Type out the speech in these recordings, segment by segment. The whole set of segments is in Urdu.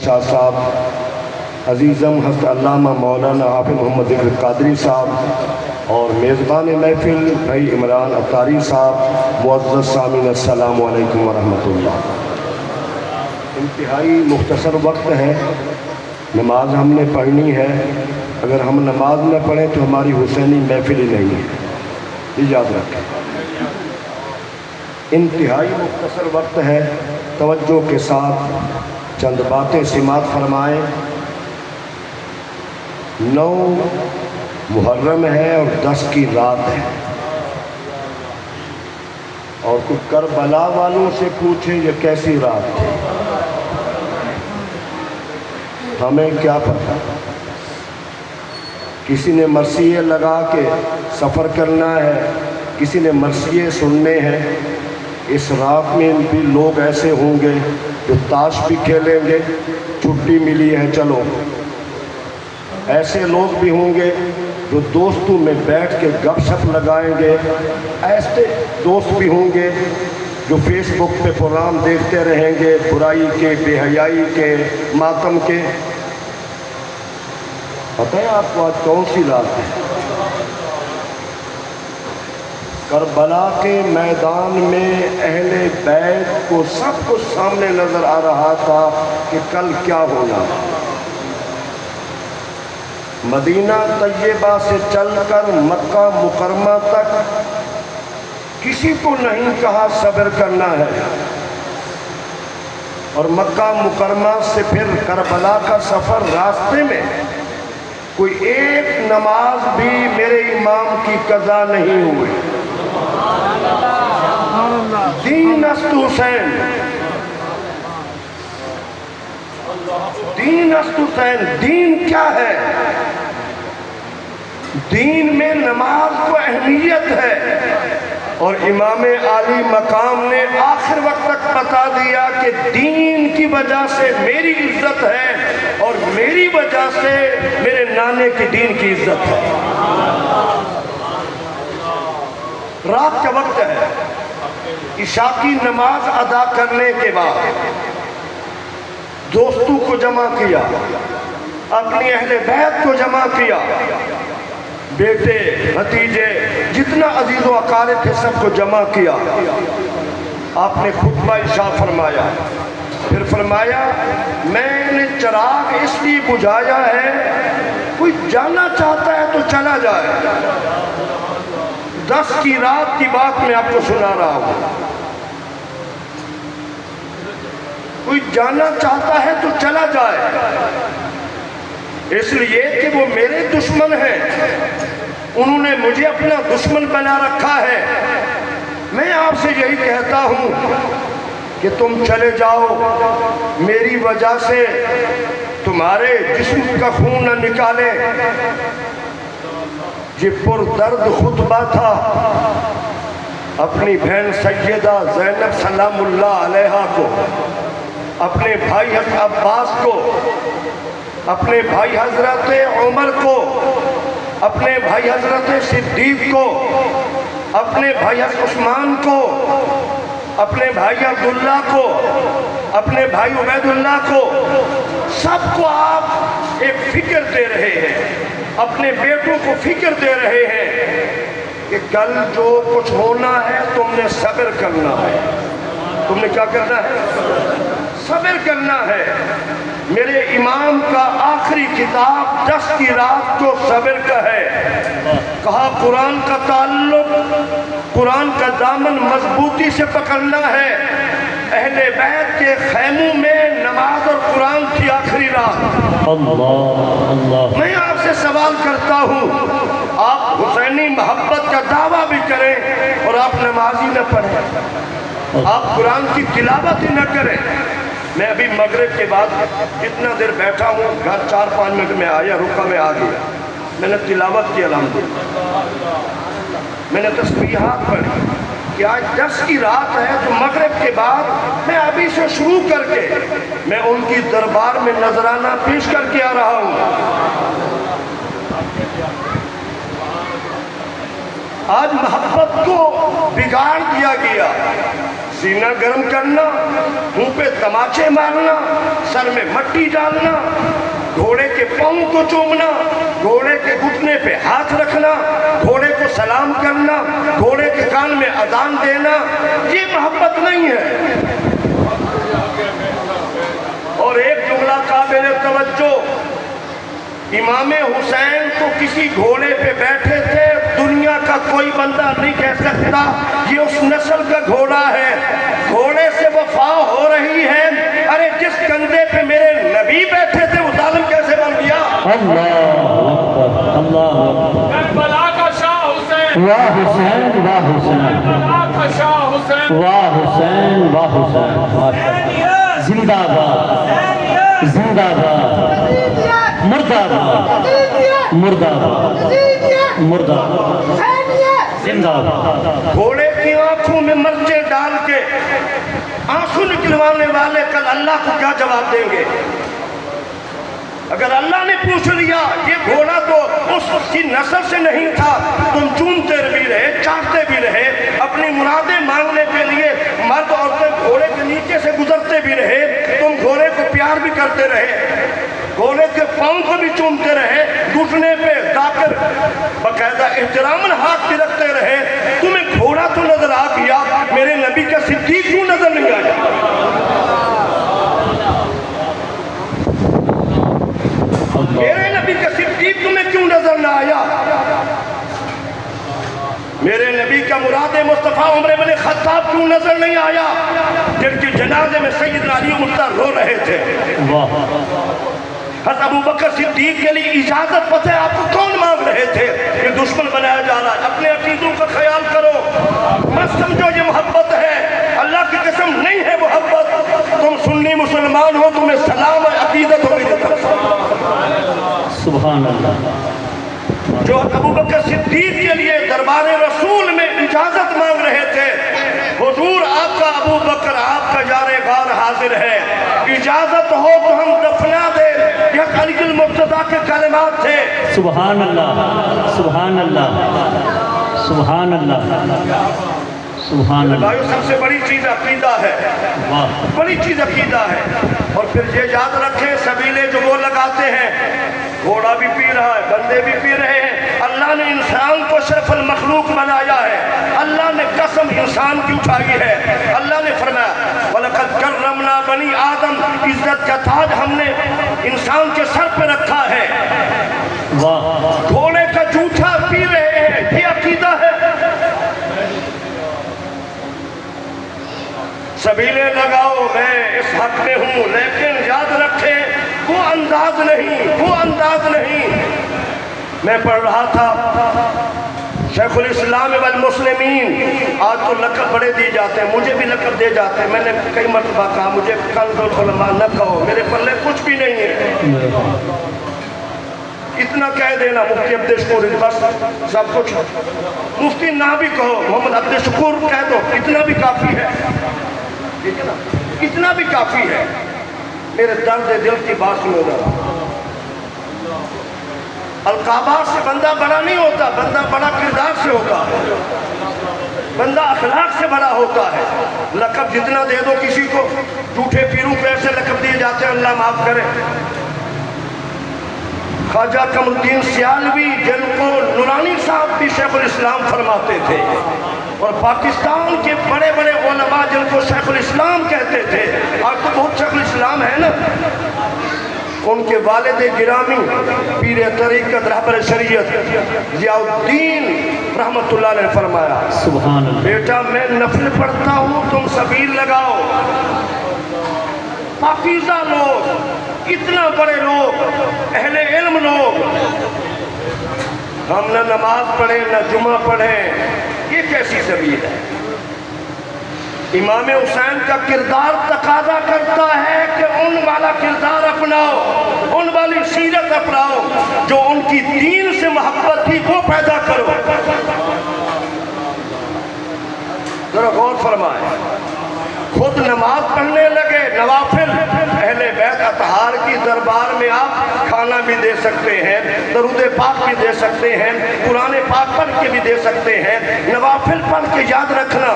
شاہ صاحب، عزیزم حضرت علامہ مولانا حافظ محمد ذکر قادری صاحب اور میزبان محفل بھائی عمران عطاری صاحب، معزز سامعین السلام علیکم ورحمۃ اللہ۔ انتہائی مختصر وقت ہے، نماز ہم نے پڑھنی ہے، اگر ہم نماز نہ پڑھیں تو ہماری حسینی محفل ہی نہیں ہے، یہ یاد رکھیں۔ انتہائی مختصر وقت ہے، توجہ کے ساتھ چند باتیں سماعت فرمائیں۔ 9 محرم ہے اور 10 کی رات ہے، اور کچھ کربلا والوں سے پوچھیں یہ کیسی رات تھی، ہمیں کیا پتہ۔ کسی نے مرثیے لگا کے سفر کرنا ہے، کسی نے مرثیے سننے ہیں۔ اس رات میں بھی لوگ ایسے ہوں گے جو تاش بھی کھیلیں گے، چھٹی ملی ہے چلو۔ ایسے لوگ بھی ہوں گے جو دوستوں میں بیٹھ کے گپ شپ لگائیں گے، ایسے دوست بھی ہوں گے جو فیس بک پہ پروگرام دیکھتے رہیں گے، برائی کے، بے حیائی کے، ماتم کے۔ پتہ ہے آپ کو آج کون سی رات ہے؟ کربلا کے میدان میں اہل بیت کو سب کچھ سامنے نظر آ رہا تھا کہ کل کیا ہونا۔ مدینہ طیبہ سے چل کر مکہ مکرمہ تک کسی کو نہیں کہا صبر کرنا ہے، اور مکہ مکرمہ سے پھر کربلا کا سفر راستے میں کوئی ایک نماز بھی میرے امام کی قضا نہیں ہوئی۔ دین است حسین، دین است حسین، دین کیا ہے؟ دین میں نماز کو اہمیت ہے، اور امام عالی مقام نے آخر وقت تک بتا دیا کہ دین کی وجہ سے میری عزت ہے، اور میری وجہ سے میرے نانے کی دین کی عزت ہے۔ رات کا وقت ہے، عشاء کی نماز ادا کرنے کے بعد دوستوں کو جمع کیا، اپنی اہل بیت کو جمع کیا، بیٹے بھتیجے جتنا عزیز و اقارب تھے سب کو جمع کیا۔ آپ نے خطبہ عشاء فرمایا، پھر فرمایا میں نے چراغ اس لیے بجھایا ہے، کوئی جانا چاہتا ہے تو چلا جائے۔ 10 کی رات کی بات میں آپ کو سنا رہا ہوں، کوئی جانا چاہتا ہے تو چلا جائے، اس لیے کہ وہ میرے دشمن ہیں، انہوں نے مجھے اپنا دشمن بنا رکھا ہے۔ میں آپ سے یہی کہتا ہوں کہ تم چلے جاؤ، میری وجہ سے تمہارے جسم کا خون نہ نکالے۔ یہ پر درد خطبہ تھا اپنی بہن سیدہ زینب سلام اللہ علیہا کو، اپنے بھائی حضرت عباس کو، اپنے بھائی حضرت عمر کو، اپنے بھائی حضرت صدیق کو، اپنے بھائی حضرت عثمان کو، اپنے بھائی عبداللہ کو، اپنے بھائی عبید اللہ کو، سب کو آپ ایک فکر دے رہے ہیں، اپنے بیٹوں کو فکر دے رہے ہیں کہ کل جو کچھ ہونا ہے تم نے صبر کرنا ہے۔ تم نے کیا کرنا ہے؟ صبر کرنا ہے۔ میرے امام کا آخری کتاب 10 کی رات کو صبر کا ہے۔ کہا قرآن کا تعلق، قرآن کا دامن مضبوطی سے پکڑنا ہے۔ اہل بیت کے خیموں میں نماز اور قرآن کی آخری رات۔ اللہ، میں آپ سے سوال کرتا ہوں، آپ حسینی محبت کا دعویٰ بھی کریں اور آپ نماز ہی نہ پڑھیں، آپ قرآن کی تلاوت ہی نہ کریں۔ میں ابھی مغرب کے بعد جتنا دیر بیٹھا ہوں، گھر 4-5 منٹ میں آیا، رکا میں آ گیا، میں نے تلاوت کی الحمدللہ، میں نے تسبیحات پڑھی کہ آج 10 کی رات ہے، تو مغرب کے بعد میں ابھی سے شروع کر کے میں ان کی دربار میں نذرانہ پیش کر کے آ رہا ہوں۔ آج محبت کو بگاڑ دیا گیا، سینہ گرم کرنا، منہ پہ تماچے مارنا، سر میں مٹی ڈالنا، گھوڑے کے پاؤں کو چومنا، گھوڑے کے گھٹنے پہ ہاتھ رکھنا، گھوڑے کو سلام کرنا، گھوڑے کے کان میں اذان دینا، یہ محبت نہیں ہے۔ اور ایک جملہ قابل توجہ، امام حسین تو کسی گھوڑے پہ بیٹھے تھے، دنیا کا کوئی بندہ نہیں کہہ سکتا یہ اس نسل کا گھوڑا ہے، گھوڑے سے وفا ہو رہی ہے۔ ارے جس کندھے پہ میرے نبی بیٹھے تھے وہ ظالم کیسے بن گیا؟ اللہ اکبر، اللہ اکبر۔ کربلا کا شاہ حسین، واہ حسین، واہ حسین، کربلا کا شاہ حسین، واہ حسین، واہ حسین، ماشاءاللہ۔ زندہ باد، زندہ باد، مردہ باد، مردہ باد، مردہ باد، زندہ باد۔ گھوڑے کی آنکھوں میں مرچیں ڈال کے آنسو نکلوانے والے کل اللہ کو کیا جواب دیں گے؟ اگر اللہ نے پوچھ لیا یہ گھوڑا تو اس کی نسل سے نہیں تھا، تم چومتے بھی رہے، چاٹتے بھی رہے، اپنی مرادیں مانگنے کے لیے مرد عورتیں گھوڑے کے نیچے سے گزرتے بھی رہے، تم گھوڑے کو پیار بھی کرتے رہے، گھوڑے کے پاؤں کو بھی چومتے رہے، گھٹنے پہ جا کر باقاعدہ احتراماً ہاتھ بھی رکھتے رہے، تمہیں گھوڑا تو نظر آ گیا، میرے نبی کا صدیق کیوں نظر نہیں آیا؟ میرے نبی کا صدیق تمہیں کیوں نظر نہ آیا؟ میرے نبی کا مراد مصطفیٰ عمر بن خطاب کیوں نظر نہیں آیا، جن کے جنازے میں سیدنا علی مرتضیٰ رو رہے تھے؟ حضرت ابو بکر صدیق کے لیے اجازت پتہ ہے آپ کو کون مانگ رہے تھے؟ یہ دشمن بنایا جا رہا ہے، اپنے عقیدوں کا خیال کرو، مت سمجھو یہ محبت ہے، اللہ کی قسم نہیں ہے محبت۔ تم سنی مسلمان ہو، تمہیں سلام ہے، عقیدت ہو میری طرف سے۔ سبحان اللہ۔ جو ابو بکر صدیق کے لیے دربار رسول میں اجازت مانگ رہے تھے، حضور آپ کا ابو بکر آپ کا جار غار حاضر ہے، اجازت ہو تو ہم دفنا دیں، یہ علی المرتضیٰ کے کلمات تھے۔ سبحان اللہ، سبحان اللہ، سبحان اللہ، سبحان اللہ۔ بھائیو سب سے بڑی چیز عقیدہ ہے، بڑی چیز عقیدہ ہے۔ اور پھر یہ یاد رکھیں سبیلے جو وہ لگاتے ہیں، گھوڑا بھی پی رہا ہے، بندے بھی پی رہے ہیں، اللہ نے انسان کو شرف المخلوق بنایا ہے، اللہ نے قسم انسان کی اٹھائی ہے، اللہ نے فرمایا وَلَقَدْ كَرَّمْنَا بَنِي آدم، عزت کا تاج ہم نے انسان کے سر پہ رکھا ہے۔ گھوڑے کا جوٹھا پی رہے ہیں، یہ عقیدہ ہے۔ سبیلے لگاؤ، میں اس حق میں ہوں، لیکن یاد رکھیں وہ انداز نہیں، وہ انداز نہیں۔ میں پڑھ رہا تھا شیخ الاسلام والمسلمین، آج تو لقب بڑے دی جاتے ہیں، مجھے بھی لقب دے جاتے ہیں، میں نے کئی مرتبہ کہا مجھے کنز العلماء نہ کہو، میرے پلے کچھ بھی نہیں ہے، اتنا کہہ دینا مفتی عبد شکور، بس سب کچھ، مفتی نہ بھی کہو، محمد عبد شکور کہہ دو، اتنا بھی کافی ہے، ٹھیک ہے نا، اتنا بھی کافی ہے۔ میرے درد دل کی بات سنو ذرا، القابات سے بندہ بڑا نہیں ہوتا، بندہ بڑا کردار سے ہوتا ہے، بندہ اخلاق سے بڑا ہوتا ہے۔ لقب جتنا دے دو کسی کو، جھوٹے پیروں کو ایسے لقب دیے جاتے ہیں، اللہ معاف کرے۔ خواجہ قمر الدین سیالوی، جن کو نورانی صاحب بھی شیخ الاسلام فرماتے تھے، اور پاکستان کے بڑے بڑے علماء جن کو شیخ الاسلام کہتے تھے، آج تو بہت شیخ الاسلام ہے نا، ان کے والد گرامی پیر طریقت رہبر شریعت ضیاء الدین رحمت اللہ نے فرمایا، سبحان اللہ، بیٹا میں نفل پڑھتا ہوں، تم سبیل لگاؤ۔ پاکیزہ لوگ، اتنا بڑے لوگ، اہل علم لوگ، ہم نہ نماز پڑھیں نہ جمعہ پڑھیں، یہ کیسی سبیل ہے؟ امام حسین کا کردار تقاضا کرتا ہے کہ ان والا کردار اپناؤ، ان والی سیرت اپناؤ، جو ان کی دین سے محبت تھی وہ پیدا کرو۔ ذرا غور فرمائیں، خود نماز پڑھنے لگے، نوافل، اہل بیت اطہار کی دربار میں آپ کھانا بھی دے سکتے ہیں، درود پاک بھی دے سکتے ہیں، قرآن پاک پڑھ کے بھی دے سکتے ہیں، نوافل پڑھ کے یاد رکھنا،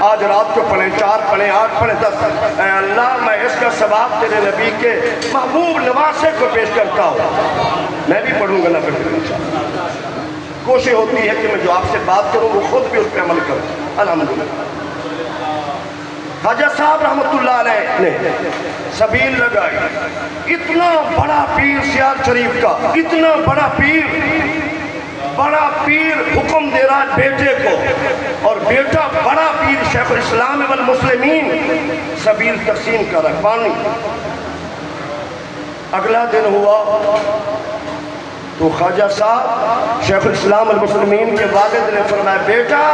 آج رات کو پڑھیں، 4 پڑھیں، 8 پڑھیں، 10، اے اللہ میں اس کا ثواب تیرے نبی کے محبوب نواسے کو پیش کرتا ہوں۔ میں بھی پڑھوں گا نفل انشاءاللہ۔ کوشش ہوتی ہے کہ میں جو آپ سے بات کروں وہ خود بھی اس پہ عمل کروں، الحمدللہ۔ خواجہ صاحب رحمت اللہ علیہ نے سبیل لگائی، اتنا بڑا پیر سیال شریف کا، اتنا بڑا پیر حکم دے رہا بیٹے کو، اور بیٹا بڑا پیر شیخ الاسلام والمسلمین سبیل تقسیم کر رہا، پانی۔ اگلا دن ہوا تو خواجہ صاحب شیخ الاسلام والمسلمین کے والد نے فرمایا، بیٹا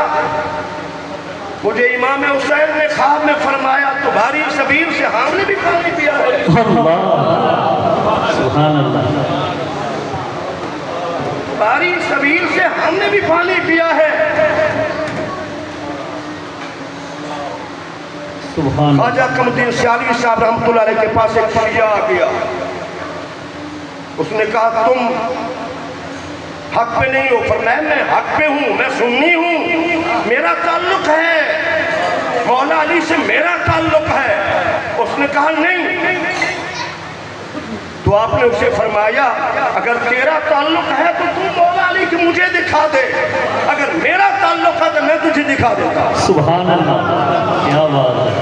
مجھے امام حسین نے خواب میں فرمایا تمہاری سبیل سے ہم نے بھی پانی پیا ہے۔ اللہ سبحان اللہ، تمہاری سبیل سے ہم نے بھی پانی پیا ہے۔ سبحان خواجہ قمر الدین سیالوی صاحب رحمۃ اللہ علیہ کے پاس ایک شیعہ آ گیا، اس نے کہا تم حق پہ نہیں ہو، فرمایا میں حق پہ ہوں، میں سنی ہوں، میرا تعلق ہے مولا علی سے، میرا تعلق ہے۔ اس نے کہا نہیں، تو آپ نے اسے فرمایا اگر تیرا تعلق ہے تو تم مولا علی کی مجھے دکھا دے، اگر میرا تعلق ہے تو میں تجھے دکھا دیتا۔ سبحان اللہ، کیا بات ہے،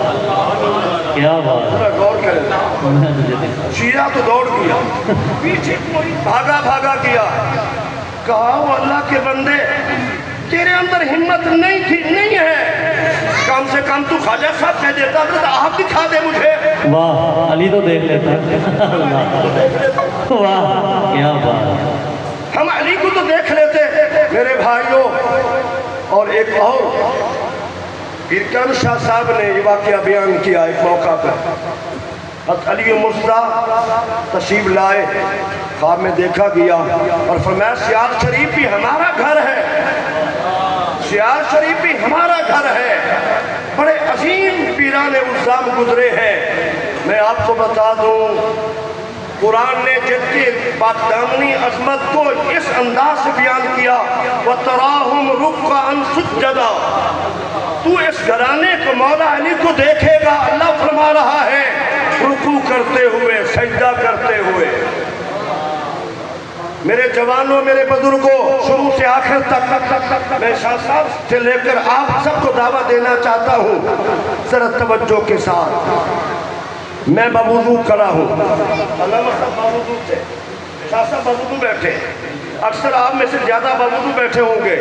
کیا بات ہے، غور کریں، میں تجھے دیکھا۔ شیعہ تو دوڑ گیا، پیچھے کوئی بھاگا گیا، کہا وہ اللہ کے بندے تیرے اندر ہمت نہیں ہے، کم سے کم تو خواجہ صاحب کہہ دیتا تو آپ دکھا دے مجھے۔ واہ، علی تو دیکھ لیتا، واہ کیا بات، ہم علی کو تو دیکھ لیتے۔ میرے بھائیوں، اور ایک اور پیر کرم شاہ صاحب نے یہ واقعہ بیان کیا ایک موقع پر، حضرت علی مرتضیٰ تشریف لائے، خواب میں دیکھا گیا اور فرمایا سیال شریف بھی ہمارا گھر ہے، سیال شریف بھی ہمارا گھر ہے، بڑے عظیم پیران الزام گزرے ہیں۔ میں آپ کو بتا دوں قرآن نے جن کی پاک دامنی عظمت کو اس انداز سے بیان کیا، وَتَرَاهُمْ رُكَّعًا سُجَّدًا، تو اس گھرانے کو مولا علی کو دیکھے گا، اللہ فرما رہا ہے رکوع کرتے ہوئے، سجدہ کرتے ہوئے۔ میرے جوانوں، میرے بزرگوں، شروع سے آخر تک میں شاہ صاحب سے لے کر آپ سب کو دعویٰ دینا چاہتا ہوں ذرا توجہ کے ساتھ۔ میں بوضو کھڑا ہوں، علامہ صاحب بوضو تھے، شاہ صاحب بوضو بیٹھے، اکثر آپ میں سے زیادہ بوضو بیٹھے ہوں گے۔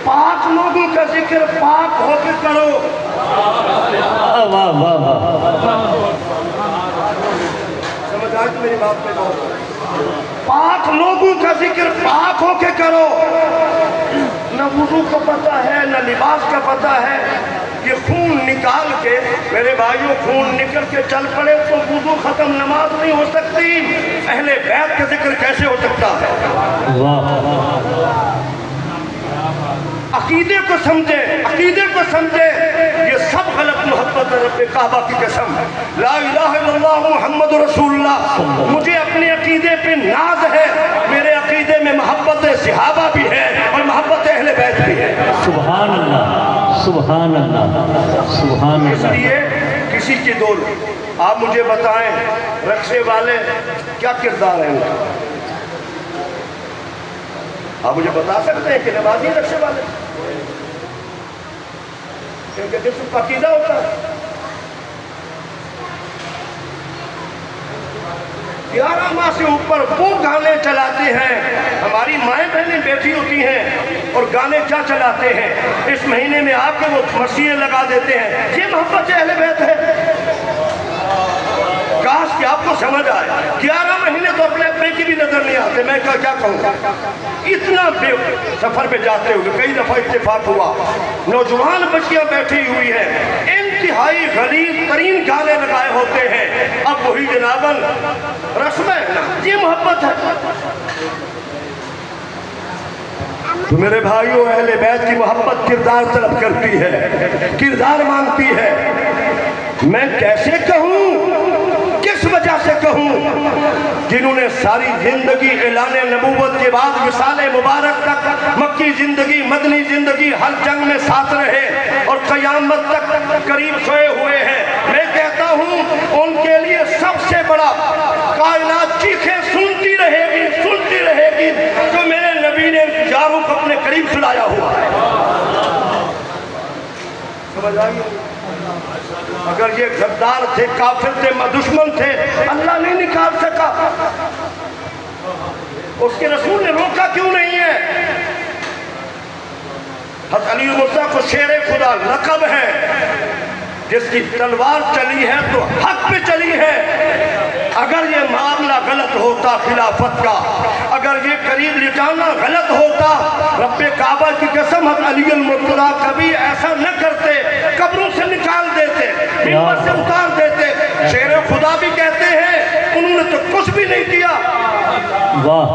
پاک لوگوں کا ذکر پاک ہو کے کرو۔ واہ واہ واہ، سمجھ آئی میری بات میں؟ پاک لوگوں کا ذکر پاک ہو کے کرو۔ نہ وضو کا پتہ ہے، نہ لباس کا پتہ ہے، یہ خون نکال کے، میرے بھائیوں خون نکل کے چل پڑے تو وضو ختم، نماز نہیں ہو سکتی۔ اہل بیت کا ذکر کیسے ہو سکتا ہے؟ عقیدے کو سمجھے، عقیدے کو سمجھے، یہ سب غلط محبت ہے رب کعبہ کی قسم، لا الہ الا اللہ محمد رسول اللہ۔ مجھے اپنے عقیدے پہ ناز ہے، میرے عقیدے میں محبت صحابہ بھی ہے اور محبت اہل بیت بھی ہے۔ سبحان اللہ، سبحان اللہ، سبحان اس اللہ۔ لیے کسی کی دول آپ مجھے بتائیں رقصے والے کیا کردار ہیں ان کا؟ آپ مجھے بتا سکتے ہیں کہ نمازی رقصے والے ان کے جسم کا عقیدہ ہوتا ہے؟ 11 ماہ سے اوپر وہ گانے چلاتے ہیں، ہماری مائیں بہنیں بیٹھی ہوتی ہیں اور گانے کیا چلاتے ہیں، اس مہینے میں آ کے وہ مسیحیں لگا دیتے ہیں۔ یہ محبت اہل بیت ہے؟ کاش کہ آپ کو سمجھ آئے۔ 11 مہینے تو اپنے کی بھی نظر نہیں آتے، میں کیا کہوں گا؟ اتنا سفر پہ جاتے ہوئے کئی دفعہ اتفاق ہوا، نوجوان بچیاں بیٹھی ہوئی ہیں، انتہائی غلیظ ترین گانے لگائے ہوتے ہیں، اب وہی جناباً رسم ہے، یہ محبت ہے؟ تو میرے بھائیوں، اہل بیت کی محبت کردار طلب کرتی ہے، کردار مانگتی ہے۔ میں کیسے کہوں کس وجہ سے کہوں جنہوں نے ساری زندگی اعلان نبوت کے بعد وصال مبارک تک مکی زندگی مدنی زندگی ہر جنگ میں ساتھ رہے اور قیامت تک قریب سوئے ہوئے ہیں، میں کہتا ہوں ان کے لیے سب سے بڑا کائنات چیخیں سنتی رہے گی جو میرے نبی نے یاروں کو اپنے قریب سلایا ہوا ہے۔ سمجھ آئی؟ اگر یہ غدار تھے، کافر تھے، دشمن تھے، اللہ نہیں نکال سکا، اس کے رسول نے روکا کیوں نہیں ہے؟ حضرت علی مرزا کو شیر خدا لقب ہے، جس کی تلوار چلی ہے تو حق پہ چلی ہے۔ اگر یہ معاملہ غلط ہوتا خلافت کا، اگر یہ قریب لٹانا غلط ہوتا، رب کعبہ کی قسم حضرت علی المرتضیٰ کبھی ایسا نہ کرتے، قبروں سے نکال دیتے، منبر سے اتار دیتے۔ شیر خدا بھی کہتے ہیں انہوں نے تو کچھ بھی نہیں کیا۔ واہ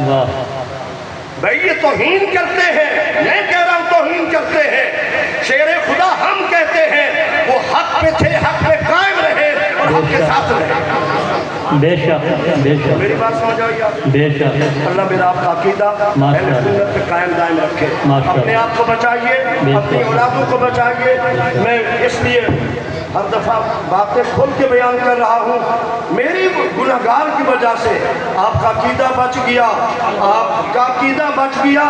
واہ، بھئی یہ توہین کرتے ہیں، میں کہہ رہا ہوں توہین کرتے ہیں۔ شیر خدا ہم کہتے ہیں وہ حق پہ تھے، حق پہ قائم رہے اور حق کے ساتھ رہے۔ بے شک بے شک میری بات سمجھ آئی آپ؟ بے شک۔ اللہ میرا آپ کا عقیدہ اہل سنت پہ قائم دائم رکھے، اپنے آپ کو بچائیے، اپنی اولادوں کو بچائیے۔ میں اس لیے ہر دفعہ باتیں کھول کے بیان کر رہا ہوں، میری گناہگار کی وجہ سے آپ کا عقیدہ بچ گیا، آپ کا عقیدہ بچ گیا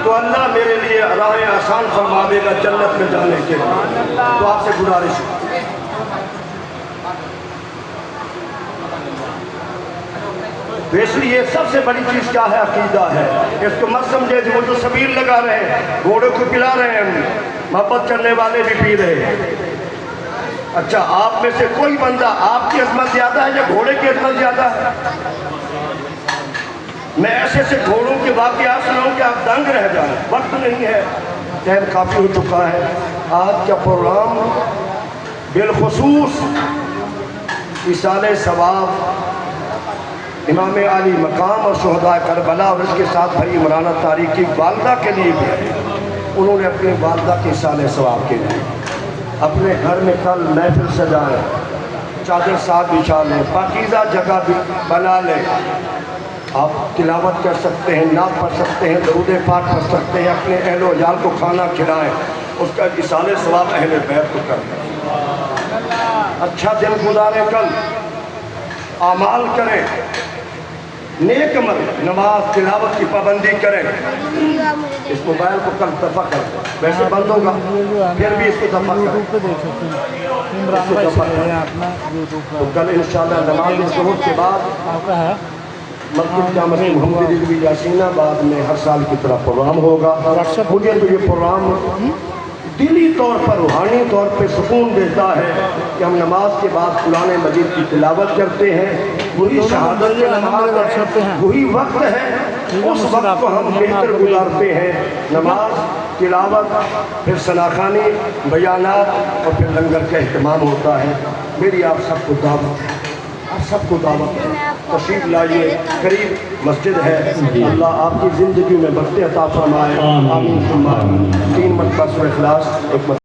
تو اللہ میرے لیے راہ آسان فرماوے گا جنت میں جانے کے لیے۔ تو آپ سے گزارش ہے، اس لیے سب سے بڑی چیز کیا ہے؟ عقیدہ ہے۔ اس کو مت سمجھے جو وہ جو سبیل لگا رہے ہیں، گھوڑے کو پلا رہے ہیں، محبت کرنے والے بھی پی رہے ہیں۔ اچھا آپ میں سے کوئی بندہ آپ کی عظمت زیادہ ہے یا گھوڑے کی عظمت زیادہ ہے؟ میں ایسے سے گھوڑوں کے واقعات سناؤں کہ آپ دنگ رہ جائیں، وقت نہیں ہے، ٹائم کافی ہو چکا ہے۔ آج کا پروگرام بالخصوص ایصال ثواب امام علی مقام اور شہداء کربلا اور اس کے ساتھ بھائی عمرانہ تاریخ کی والدہ کے لیے بھی ہے۔ انہوں نے اپنی والدہ کے ایصال ثواب کے لیے اپنے گھر میں کل محفل سجائیں، چادر ساتھ بچھا لیں، پاکیزہ جگہ بھی بنا لیں، آپ تلاوت کر سکتے ہیں، نعت پڑھ سکتے ہیں، درود پاک پڑھ سکتے ہیں، اپنے اہل و عیال کو کھانا کھلائیں، اس کا ایصال ثواب اہل بیت کو کریں۔ اچھا دن گزاریں، کل اعمال کریں، نیک عمل، نماز تلاوت کی پابندی کریں۔ اس موبائل کو کل دفع کریں، ویسے بند ہوگا پھر بھی اس کو دفع کریں، اس کو دفع کریں۔ تو کل انشاءاللہ نماز ظہر کے بعد مسجد جامع محمد رضوی یاسین آباد میں ہر سال کی طرح پروگرام ہوگا۔ مجھے تو یہ پروگرام دلی طور پر روحانی طور پہ سکون دیتا ہے کہ ہم نماز کے بعد قرآن مجید کی تلاوت کرتے ہیں، وہی شہادت کی نماز ہے، وہی وقت ہے، اس وقت کو ہم بہتر گزارتے ہیں۔ نماز، تلاوت، پھر ثناخوانی، بیانات اور پھر لنگر کا اہتمام ہوتا ہے۔ میری آپ سب کو دعوت ہے، آپ سب کو دعوت ہے، تشریف لائیے، قریب مسجد ہے۔ اللہ آپ کی زندگی میں برکت عطا فرمائے، آمین ثم آمین۔ 3 مرتبہ سورہ اخلاص، 1 مرتبہ